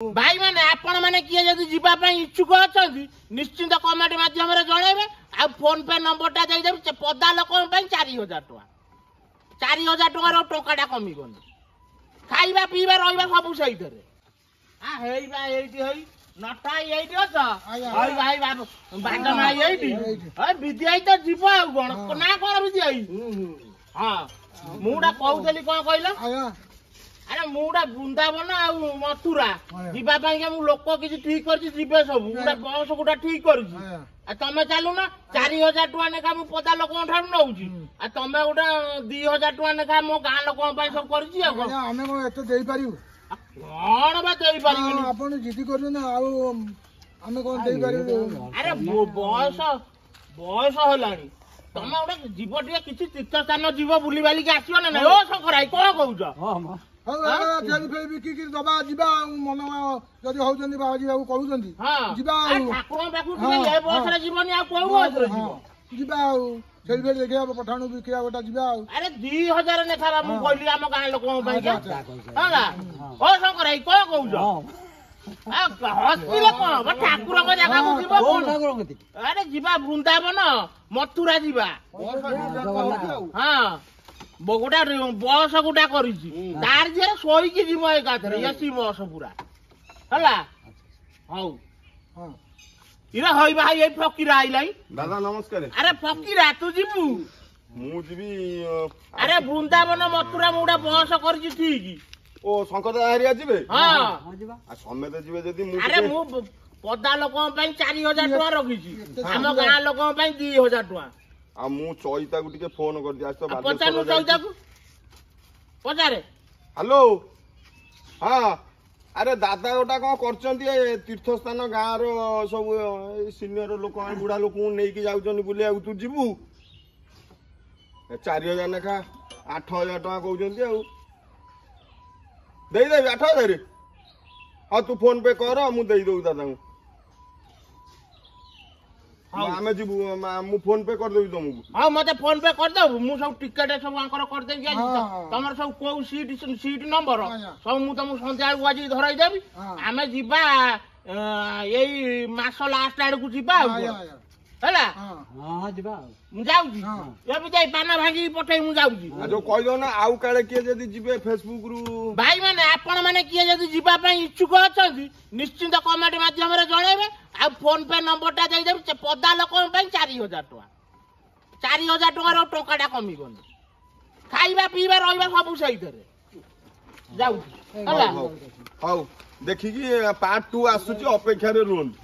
भाई मैंने आपण मैंने किए जदि जीवा पई इच्छुक अछंती निश्चिंत कमेंट माध्यम रे जणेबे आ फोन पे नंबर टा देई देबे पदा लोक पई 4000 टका 4000 टका रो टोकाटा कमी गनी खाइबा पीबा रहइबा सब सही करे आ हेइबा एइटी हई नटा एइटी अछ हई भाई बाटा माई एइटी हई विद्याई तो जीव आ कोन ना कोन विद्याई हां मुडा कहउतली कोन कहलो अरे मुडा वृंदावन आ मथुरा जीवा पई के मु लोक किछि ठीक करछि जीवे सब मुडा बस गुडा ठीक करछि आ तमे चालू ना 4000 टका नेका मु पदा लोक ठार नउछि आ तमे गुडा 2000 टका नेका मो गां लोक पई सब करछि आ हमें को एते देई पारिउ कोन बा देई पारिबनी आपण जिद्दी करले ना आ हमें कोन देई पारिउ अरे बयस हलानी तमे गुडा जीव टिया किछि तीर्थ स्थान जीव बुली बाली के आसियो ना ओ शंकराई कोन कहउछ हां की दबा जीवा मन जदि होउचंदी बाबा जीवा कहउचंदी जीवा ठाकुर पाखु ए बस रे जीवनी आ कोउ बस रे जीवा सेल फेल देखिया पठाणु बिकिया गोटा जीवा अरे 2000 नेखा मु कहली हम गां लोक पई के हां ओ शंकराई कोन कहउछ आ हस्पिले कोन ठाकुर को जगह को जीवा कोन ठाकुर कति अरे जीवा वृंदावन मथुरा जीवा हां बगुटा बस गुटा करिछि तार जे सोई की जीव एकाथरे एसी बस पूरा हला हौ हां इरा होई भाई ए फकीरा आइलाई दादा नमस्कार अरे फकीरा तू जीवु मु जीवी अरे वृंदावन मथुरा मुडा बस करिछि ठीक ओ शंकर हरिया जीवे हां आ समेत जीवे जदी मु अरे मु पदा लोकन पई 4000 टका रखिछि हम गां लोकन पई 2000 टका आ मु चोइता को टिके फोन कर दिया तो पचानु चोइता को पचारे हेलो हां अरे दादा गोटा कोन करचंती तीर्थ स्थान गां रो सब सीनियर लोक बुढ़ा लोक नै की जाउचन बुले तू जीवु 4000 नेखा 8000 टका कहउचंती आ देई दे 8000 हां तू फोन पे कर मु देई दउ दादा को आमे जीवु मु फोन पे कर देबी तुमको हां मते फोन पे कर दउ मु सब टिकट सब आंकर कर देबी तमर सब को सीट नंबर सब मु तुम संध्या आज धराई देबी आमे जीवा एई मास लास्ट आड़ को जीवा हला हां जीवा मु जाउजी ए भी जाई पाना भांगी पठै मु जाउजी जो कहलो ना आउ काले के जदी जीवे फेसबुक रु भाई माने आपण माने किए जदी जीवा पई इच्छुक अछंती निश्चिंत कमेंट माध्यम रे जणेबे आ फोन पे नंबर टा देई देबे पदा लोक पई 4000 टका 4000 टका रो टोकाटा कमी गनी खाइबा पीबा रहइबा सब सही करे जाउ हला हाउ देखि कि पार्ट 2 आसुची अपेक्षा रे रुहन